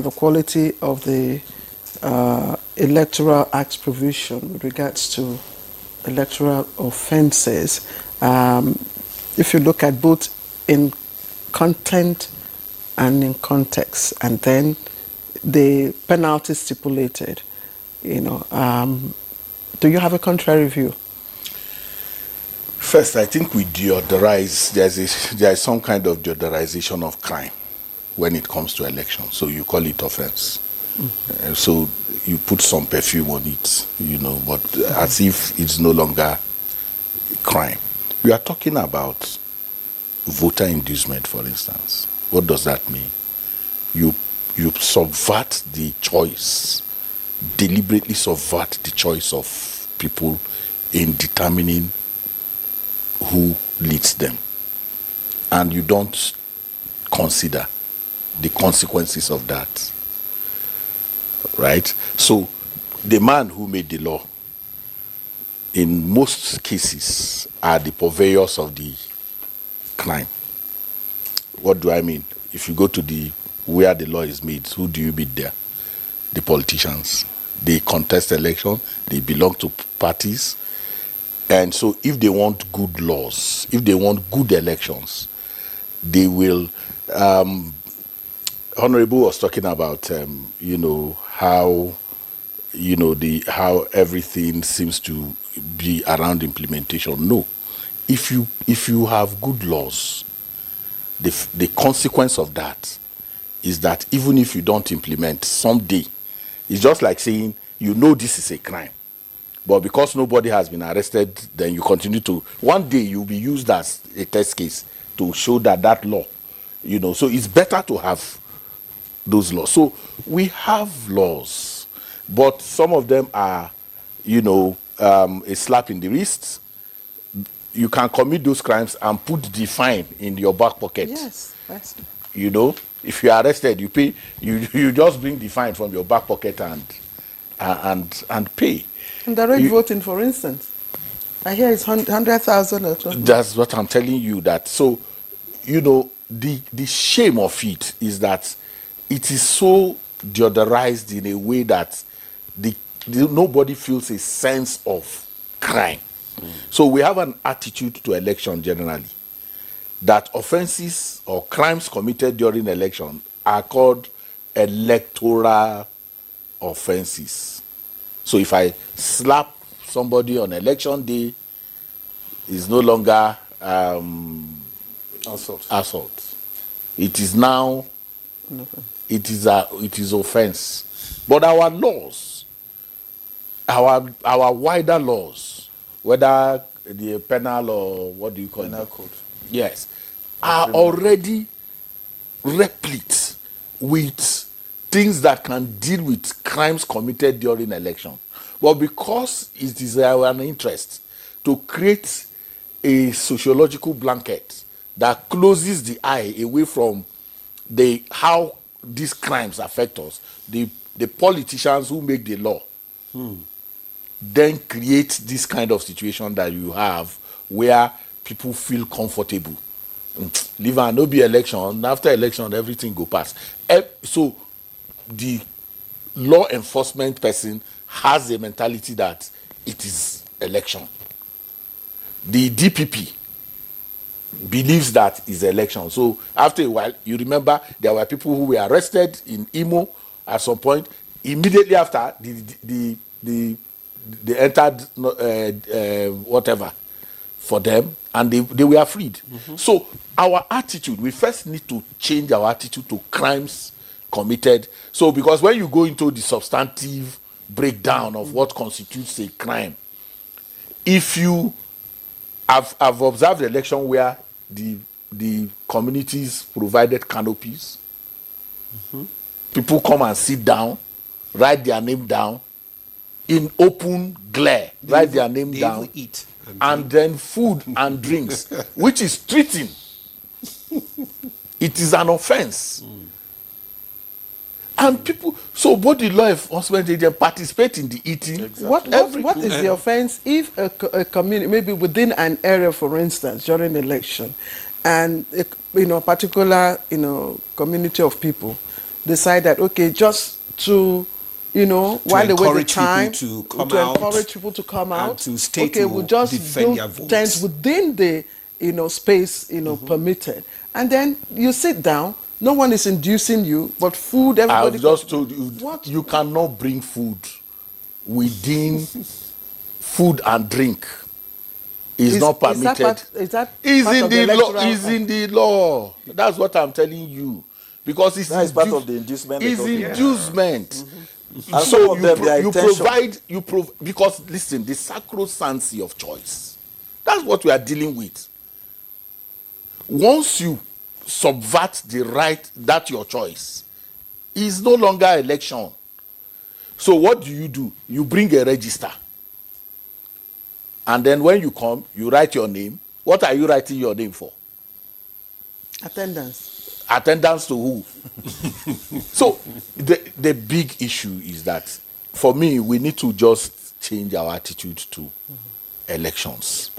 the quality of the Electoral Act provision with regards to electoral offences, if you look at both in content and in context, and then the penalty stipulated, do you have a contrary view? First, I think we deodorize, there is some kind of deodorization of crime when it comes to elections. So you call it offense. So you put some perfume on it, but as if it's no longer crime. We are talking about voter inducement, for instance. What does that mean? You subvert the choice, deliberately subvert the choice of people in determining who leads them. And you don't consider the consequences of that. Right? So the man who made the law, in most cases, are the purveyors of the crime. What do I mean? If you go to where the law is made, who do you meet there? The politicians. They contest election, they belong to parties. And so if they want good laws, if they want good elections, they will... Honorable was talking about, how, how everything seems to be around implementation. No. If you have good laws, the consequence of that is that even if you don't implement, someday, it's just like saying, this is a crime. But because nobody has been arrested, then you continue to... One day you'll be used as a test case to show that law, So it's better to have those laws. So we have laws, but some of them are, a slap in the wrist. You can commit those crimes and put the fine in your back pocket. Yes, that's... If you are arrested, you pay. You just bring the fine from your back pocket and pay. And direct voting, for instance, I hear it's 100,000 or something. That's what I'm telling you. That so, the shame of it is that it is so deodorized in a way that nobody feels a sense of crime. So we have an attitude to election generally that offenses or crimes committed during election are called electoral offenses. So if I slap somebody on election day, it's no longer assault. It is now it is offense. But our laws, our wider laws, whether the penal or what do you call penal it? Code. Yes, are already replete with things that can deal with crimes committed during election. But because it is our interest to create a sociological blanket that closes the eye away from how these crimes affect us, the politicians who make the law then create this kind of situation that you have where people feel comfortable. Leave and no be election. After election, everything go past. So the law enforcement person has a mentality that it is election. The DPP believes that is election. So after a while, you remember there were people who were arrested in Imo at some point. Immediately after, they entered whatever for them, and they were freed. So our attitude, we first need to change our attitude to crimes committed. So because when you go into the substantive breakdown of what constitutes a crime, if you have observed the election where the communities provided canopies, people come and sit down, write their name down in open glare, write their name down, eat and then food and drinks, which is treating. It is an offense. And people, so both the law enforcement agents participate in the eating. Exactly. What is the offense if a community, maybe within an area, for instance, during the election, and a particular community of people decide that, okay, just to, you know, while they wait the encourage time, people to come out encourage people to come and out, to stay okay, to we'll just defend build their votes. tents within the, you know, space, you know, permitted. And then you sit down, no one is inducing you, but food, everybody. I've just told you, What? you cannot bring food within food and drink. Is not permitted. Is that Is part in of the law. electoral? Is in the law. That's what I'm telling you, because it's That is part of the inducement they're It's talking about. inducement. And some of them, their you intention. provide because listen, the sacrosancy of choice. That's what we are dealing with. Once you subvert the right, that your choice is no longer election. So what do? You bring a register. And then when you come, you write your name. What are you writing your name for? Attendance. Attendance to who? So the big issue is that, for me, we need to just change our attitude to elections. But